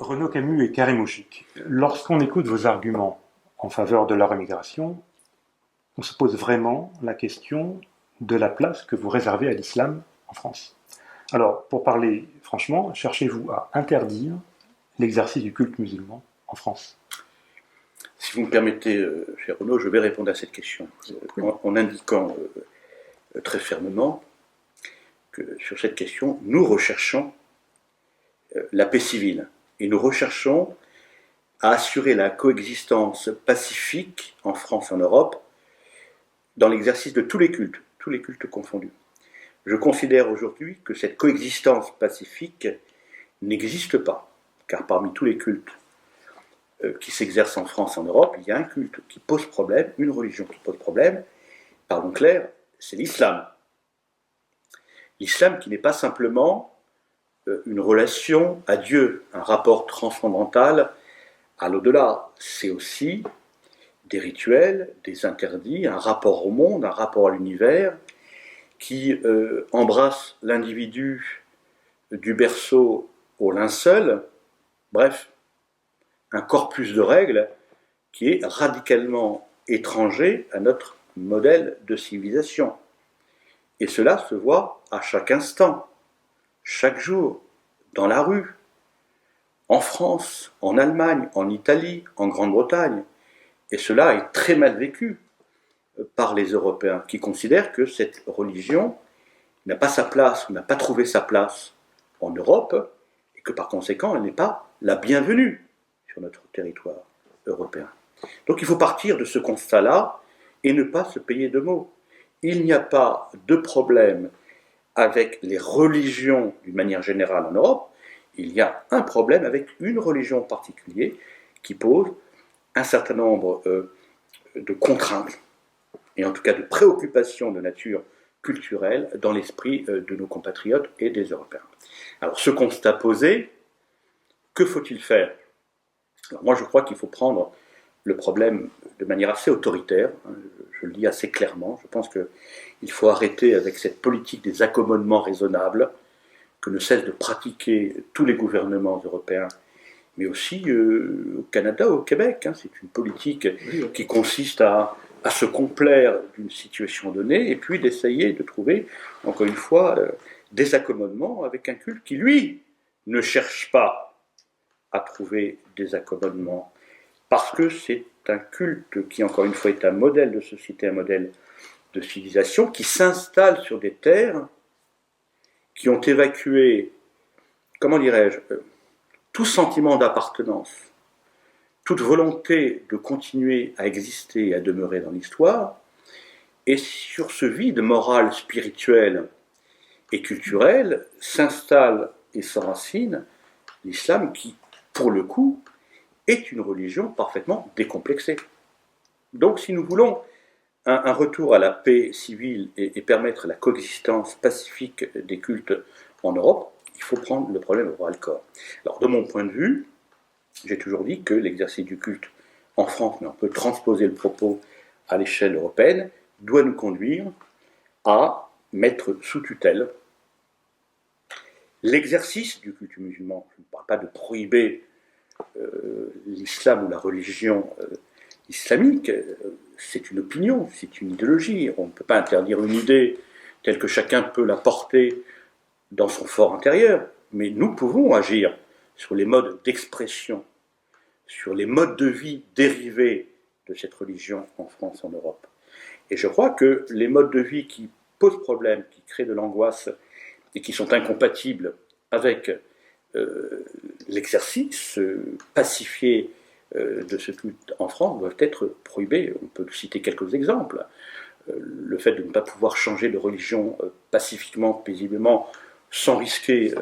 Renaud Camus et Karim Ouchik, lorsqu'on écoute vos arguments en faveur de leur immigration, on se pose vraiment la question de la place que vous réservez à l'islam en France. Alors, pour parler franchement, cherchez-vous à interdire l'exercice du culte musulman en France? Si vous me permettez, cher Renaud, je vais répondre à cette question en indiquant très fermement que sur cette question, nous recherchons la paix civile et nous recherchons à assurer la coexistence pacifique en France et en Europe dans l'exercice de tous les cultes confondus. Je considère aujourd'hui que cette coexistence pacifique n'existe pas, car parmi tous les cultes qui s'exercent en France et en Europe, il y a un culte qui pose problème, une religion qui pose problème, parlons clair, c'est l'islam. L'islam qui n'est pas simplement une relation à Dieu, un rapport transcendantal à l'au-delà, c'est aussi des rituels, des interdits, un rapport au monde, un rapport à l'univers qui embrasse l'individu du berceau au linceul, bref, un corpus de règles qui est radicalement étranger à notre modèle de civilisation. Et cela se voit à chaque instant, chaque jour, dans la rue, en France, en Allemagne, en Italie, en Grande-Bretagne. Et cela est très mal vécu par les Européens, qui considèrent que cette religion n'a pas sa place, n'a pas trouvé sa place en Europe, et que par conséquent, elle n'est pas la bienvenue sur notre territoire européen. Donc il faut partir de ce constat-là et ne pas se payer de mots. Il n'y a pas de problème avec les religions d'une manière générale en Europe, il y a un problème avec une religion en particulier qui pose un certain nombre de contraintes, et en tout cas de préoccupations de nature culturelle dans l'esprit de nos compatriotes et des Européens. Alors ce constat posé, que faut-il faire? Alors, moi je crois qu'il faut prendre le problème de manière assez autoritaire, je le dis assez clairement, je pense qu'il faut arrêter avec cette politique des accommodements raisonnables que ne cessent de pratiquer tous les gouvernements européens, mais aussi au Canada, au Québec. C'est une politique qui consiste à se complaire d'une situation donnée et puis d'essayer de trouver, encore une fois, des accommodements avec un culte qui, lui, ne cherche pas à trouver des accommodements, parce que c'est un culte qui, encore une fois, est un modèle de société, un modèle de civilisation, qui s'installe sur des terres qui ont évacué, comment dirais-je, tout sentiment d'appartenance, toute volonté de continuer à exister et à demeurer dans l'histoire, et sur ce vide moral, spirituel et culturel s'installe et s'enracine l'islam qui, pour le coup, est une religion parfaitement décomplexée. Donc si nous voulons un retour à la paix civile et permettre la coexistence pacifique des cultes en Europe, il faut prendre le problème au bras le corps. Alors de mon point de vue, j'ai toujours dit que l'exercice du culte en France, mais on peut transposer le propos à l'échelle européenne, doit nous conduire à mettre sous tutelle l'exercice du culte musulman. Je ne parle pas de prohiber l'islam ou la religion islamique, c'est une opinion, c'est une idéologie. On ne peut pas interdire une idée telle que chacun peut la porter dans son fort intérieur, mais nous pouvons agir sur les modes d'expression, sur les modes de vie dérivés de cette religion en France, en Europe. Et je crois que les modes de vie qui posent problème, qui créent de l'angoisse et qui sont incompatibles avec l'exercice pacifié de ce culte en France doivent être prohibés. On peut citer quelques exemples. Le fait de ne pas pouvoir changer de religion pacifiquement, paisiblement, sans risquer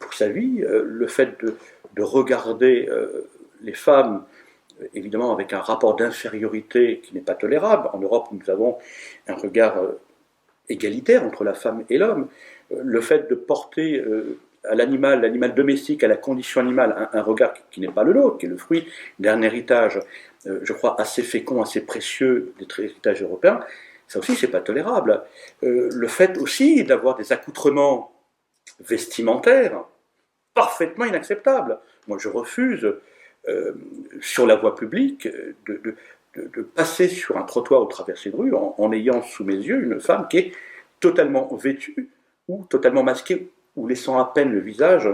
pour sa vie, le fait de regarder les femmes, évidemment avec un rapport d'infériorité qui n'est pas tolérable. En Europe, nous avons un regard égalitaire entre la femme et l'homme. Le fait de porter à l'animal domestique, à la condition animale, un regard qui n'est pas le nôtre, qui est le fruit d'un héritage, je crois, assez fécond, assez précieux, des héritages européens, Ça aussi, c'est pas tolérable. Le fait aussi d'avoir des accoutrements vestimentaires parfaitement inacceptables. Moi, je refuse, sur la voie publique, de passer sur un trottoir ou traverser de rue en ayant sous mes yeux une femme qui est totalement vêtue ou totalement masquée ou laissant à peine le visage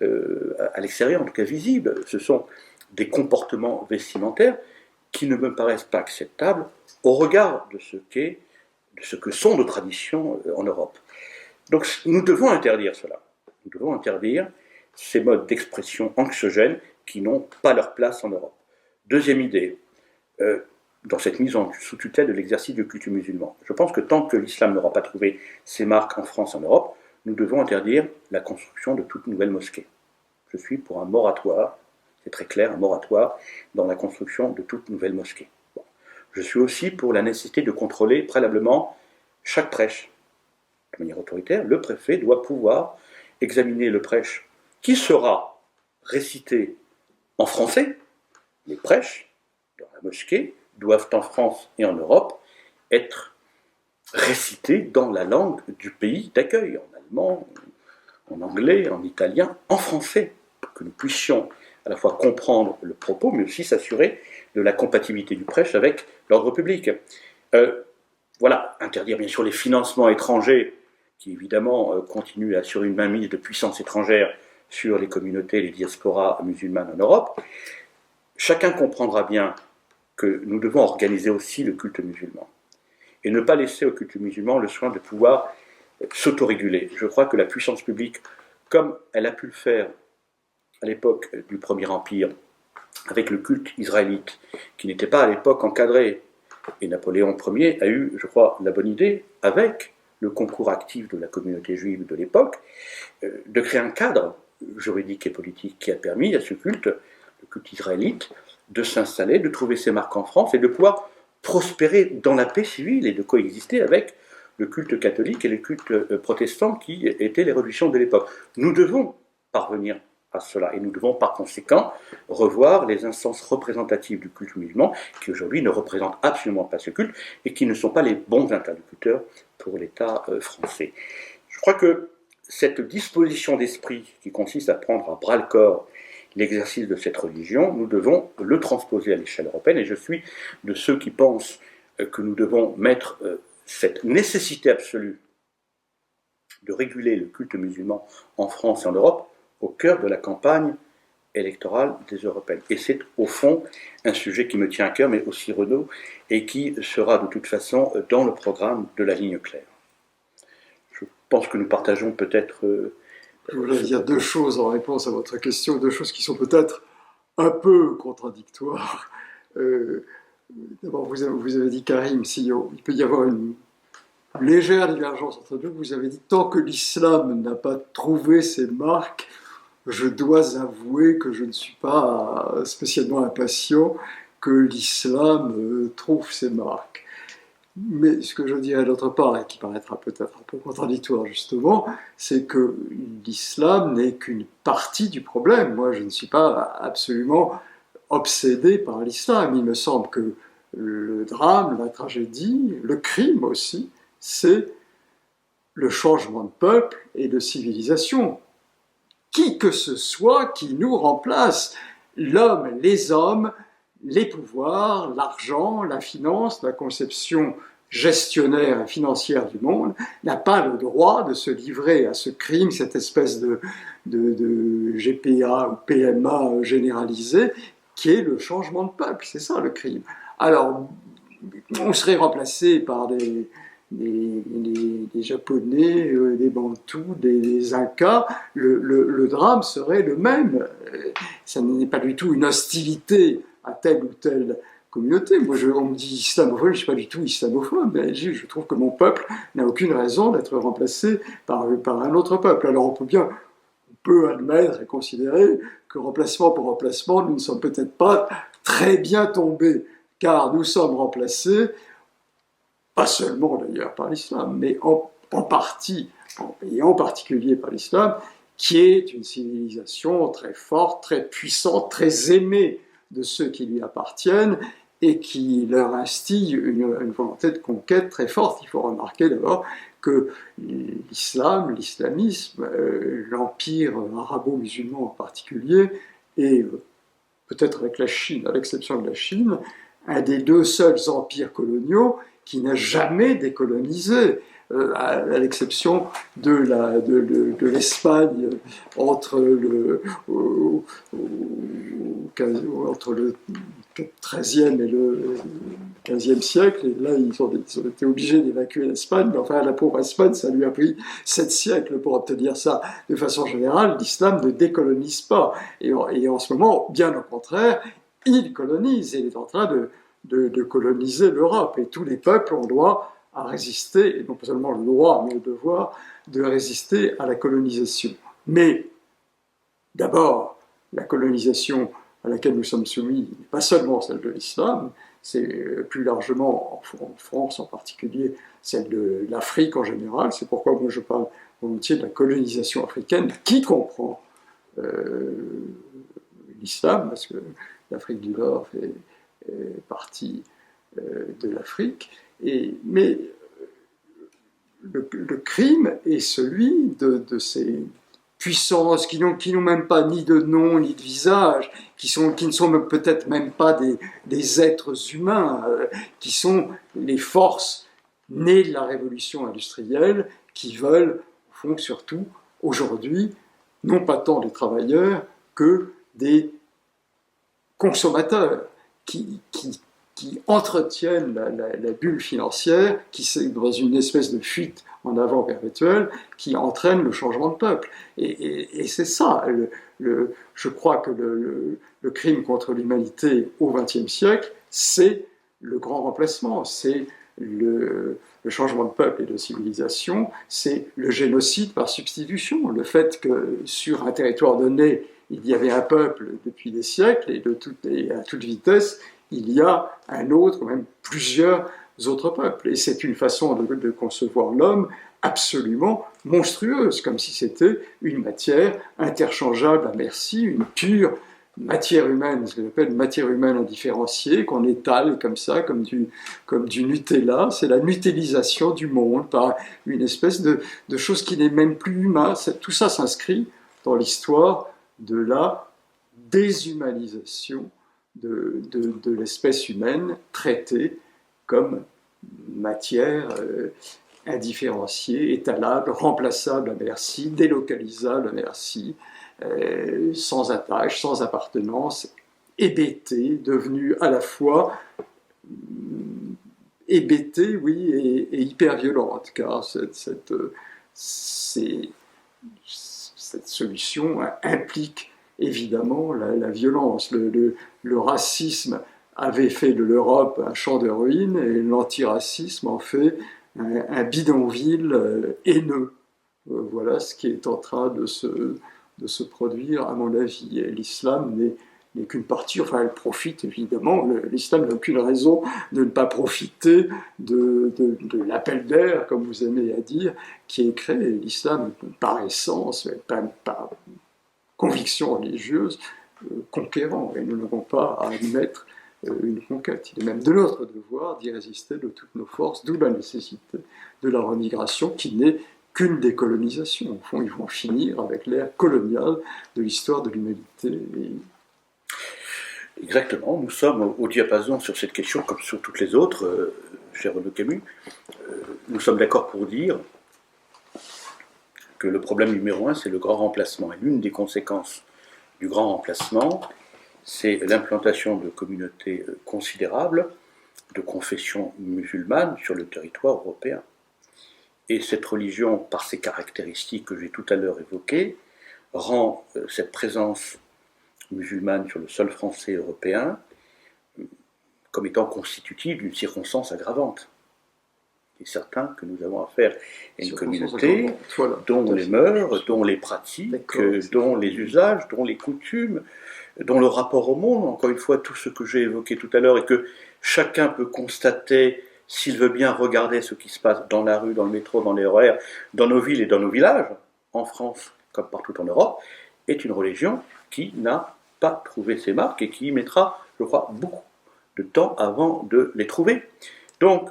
à l'extérieur, en tout cas visible. Ce sont des comportements vestimentaires qui ne me paraissent pas acceptables au regard de ce que sont nos traditions en Europe. Donc nous devons interdire cela. Nous devons interdire ces modes d'expression anxiogènes qui n'ont pas leur place en Europe. Deuxième idée, dans cette mise sous tutelle de l'exercice du culte musulman. Je pense que tant que l'islam n'aura pas trouvé ses marques en France, en Europe, nous devons interdire la construction de toute nouvelle mosquée. Je suis pour un moratoire, c'est très clair, un moratoire dans la construction de toute nouvelle mosquée. Bon. Je suis aussi pour la nécessité de contrôler préalablement chaque prêche. De manière autoritaire, le préfet doit pouvoir examiner le prêche qui sera récité en français. Les prêches dans la mosquée doivent en France et en Europe être récités dans la langue du pays d'accueil, en allemand, en anglais, en italien, en français, pour que nous puissions à la fois comprendre le propos, mais aussi s'assurer de la compatibilité du prêche avec l'ordre public. Voilà, interdire bien sûr les financements étrangers, qui évidemment continuent à assurer une mainmise de puissances étrangères sur les communautés, les diasporas musulmanes en Europe. Chacun comprendra bien que nous devons organiser aussi le culte musulman et ne pas laisser au culte musulman le soin de pouvoir s'autoréguler. Je crois que la puissance publique, comme elle a pu le faire à l'époque du Premier Empire, avec le culte israélite, qui n'était pas à l'époque encadré, et Napoléon Ier a eu, je crois, la bonne idée, avec le concours actif de la communauté juive de l'époque, de créer un cadre juridique et politique qui a permis à ce culte, le culte israélite, de s'installer, de trouver ses marques en France et de pouvoir prospérer dans la paix civile et de coexister avec le culte catholique et le culte protestant qui étaient les religions de l'époque. Nous devons parvenir à cela et nous devons par conséquent revoir les instances représentatives du culte musulman qui aujourd'hui ne représentent absolument pas ce culte et qui ne sont pas les bons interlocuteurs pour l'État français. Je crois que cette disposition d'esprit qui consiste à prendre à bras-le-corps l'exercice de cette religion, nous devons le transposer à l'échelle européenne et je suis de ceux qui pensent que nous devons mettre cette nécessité absolue de réguler le culte musulman en France et en Europe au cœur de la campagne électorale des européennes. Et c'est au fond un sujet qui me tient à cœur, mais aussi Renaud, et qui sera de toute façon dans le programme de la ligne claire. Je pense que nous partageons peut-être... Je voulais dire deux choses en réponse à votre question, deux choses qui sont peut-être un peu contradictoires. D'abord, vous avez dit, Karim, il peut y avoir une légère divergence entre nous. Vous avez dit, tant que l'islam n'a pas trouvé ses marques, je dois avouer que je ne suis pas spécialement impatient que l'islam trouve ses marques. Mais ce que je dirais d'autre part, et qui paraîtra peut-être un peu contradictoire justement, c'est que l'islam n'est qu'une partie du problème. Moi, je ne suis pas absolument obsédé par l'islam. Il me semble que le drame, la tragédie, le crime aussi, c'est le changement de peuple et de civilisation. Qui que ce soit qui nous remplace, l'homme, les hommes, les pouvoirs, l'argent, la finance, la conception gestionnaire et financière du monde, n'a pas le droit de se livrer à ce crime, cette espèce de GPA ou PMA généralisé, qui est le changement de peuple. C'est ça le crime. Alors, on serait remplacé par des Japonais, des Bantous, des Incas, le drame serait le même. Ça n'est pas du tout une hostilité à telle ou telle communauté. Moi, on me dit islamophobe, je ne suis pas du tout islamophobe, mais je trouve que mon peuple n'a aucune raison d'être remplacé par un autre peuple. Alors on peut admettre et considérer que remplacement pour remplacement, nous ne sommes peut-être pas très bien tombés, car nous sommes remplacés, pas seulement d'ailleurs par l'islam, mais en partie, et en particulier par l'islam, qui est une civilisation très forte, très puissante, très aimée de ceux qui lui appartiennent, et qui leur instille une volonté de conquête très forte. Il faut remarquer d'abord que l'islam, l'islamisme, l'empire arabo-musulman en particulier, et peut-être avec la Chine, à l'exception de la Chine, un des deux seuls empires coloniaux qui n'a jamais décolonisé, à l'exception de l'Espagne entre le XIIIe et le XVe siècle. Et là, ils ont été obligés d'évacuer l'Espagne. Mais enfin, la pauvre Espagne, ça lui a pris 7 siècles pour obtenir ça. De façon générale, l'islam ne décolonise pas. Et en ce moment, bien au contraire, il colonise. Il est en train de coloniser l'Europe. Et tous les peuples ont droit à résister, et non pas seulement le droit, mais le devoir de résister à la colonisation. Mais d'abord, la colonisation à laquelle nous sommes soumis n'est pas seulement celle de l'islam, c'est plus largement, en France en particulier, celle de l'Afrique en général. C'est pourquoi moi je parle volontiers de la colonisation africaine, qui comprend l'islam, parce que l'Afrique du Nord fait partie de l'Afrique. Mais le crime est celui de ces puissances qui n'ont même pas ni de nom ni de visage, qui ne sont peut-être même pas des êtres humains, qui sont les forces nées de la révolution industrielle, qui veulent, au fond, surtout, aujourd'hui, non pas tant des travailleurs que des consommateurs qui entretiennent la bulle financière, qui c'est dans une espèce de fuite en avant perpétuelle, qui entraîne le changement de peuple. Et c'est ça, je crois que le crime contre l'humanité au XXe siècle, c'est le grand remplacement, c'est le changement de peuple et de civilisation, c'est le génocide par substitution, le fait que sur un territoire donné, il y avait un peuple depuis des siècles et à toute vitesse, il y a un autre, même plusieurs autres peuples. Et c'est une façon de concevoir l'homme absolument monstrueuse, comme si c'était une matière interchangeable à merci, une pure matière humaine, ce qu'on appelle une matière humaine indifférenciée, qu'on étale comme ça, comme du Nutella. C'est la nutellisation du monde par une espèce de chose qui n'est même plus humaine. Tout ça s'inscrit dans l'histoire de la déshumanisation de l'espèce humaine traitée comme matière indifférenciée, étalable, remplaçable à merci, délocalisable à merci, sans attache, sans appartenance, hébétée, devenue à la fois hébétée, oui, et hyper violente, car cette solution implique évidemment la violence. Le racisme avait fait de l'Europe un champ de ruines et l'antiracisme en fait un bidonville haineux. Voilà ce qui est en train de se produire, à mon avis. Et l'islam n'est qu'une partie, enfin elle profite évidemment, l'islam n'a aucune raison de ne pas profiter de l'appel d'air, comme vous aimez à dire, qui est créé. L'islam, par essence, par conviction religieuse, conquérant, et nous n'avons pas à admettre une conquête. Il est même de notre devoir d'y résister de toutes nos forces, d'où la nécessité de la remigration qui n'est qu'une décolonisation. Au fond, ils vont finir avec l'ère coloniale de l'histoire de l'humanité. Exactement, nous sommes au diapason sur cette question comme sur toutes les autres, cher Renaud Camus. Nous sommes d'accord pour dire que le problème numéro 1, c'est le grand remplacement. Et l'une des conséquences du grand remplacement, c'est l'implantation de communautés considérables de confession musulmane sur le territoire européen. Et cette religion, par ses caractéristiques que j'ai tout à l'heure évoquées, rend cette présence musulmane sur le sol français et européen comme étant constitutive d'une circonstance aggravante. Il est certain que nous avons affaire à une communauté dont les mœurs, dont les pratiques, dont les usages, dont les coutumes, dont le rapport au monde, encore une fois tout ce que j'ai évoqué tout à l'heure et que chacun peut constater s'il veut bien regarder ce qui se passe dans la rue, dans le métro, dans les RER, dans nos villes et dans nos villages, en France comme partout en Europe, est une religion qui n'a pas trouvé ses marques et qui y mettra, je crois, beaucoup de temps avant de les trouver. Donc,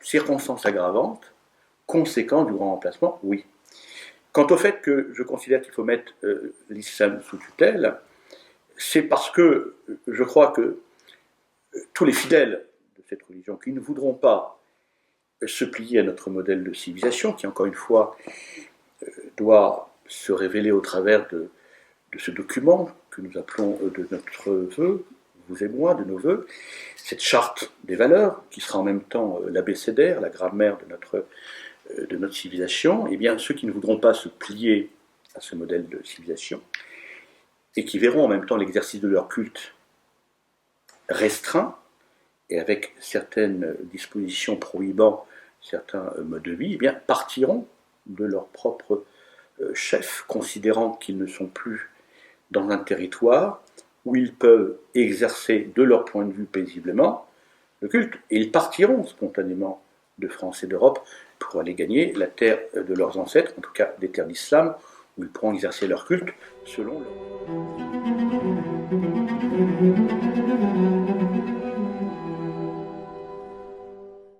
circonstance aggravante, conséquence du grand remplacement, oui. Quant au fait que je considère qu'il faut mettre l'islam sous tutelle, c'est parce que je crois que tous les fidèles de cette religion qui ne voudront pas se plier à notre modèle de civilisation, qui encore une fois doit se révéler au travers de ce document que nous appelons de notre vœu, vous et moi, de nos vœux, cette charte des valeurs, qui sera en même temps l'abécédaire, la grammaire de notre civilisation, eh bien ceux qui ne voudront pas se plier à ce modèle de civilisation, et qui verront en même temps l'exercice de leur culte restreint, et avec certaines dispositions prohibant certains modes de vie, eh bien partiront de leur propre chef, considérant qu'ils ne sont plus dans un territoire où ils peuvent exercer de leur point de vue paisiblement le culte. Et ils partiront spontanément de France et d'Europe pour aller gagner la terre de leurs ancêtres, en tout cas des terres d'islam, où ils pourront exercer leur culte selon leur...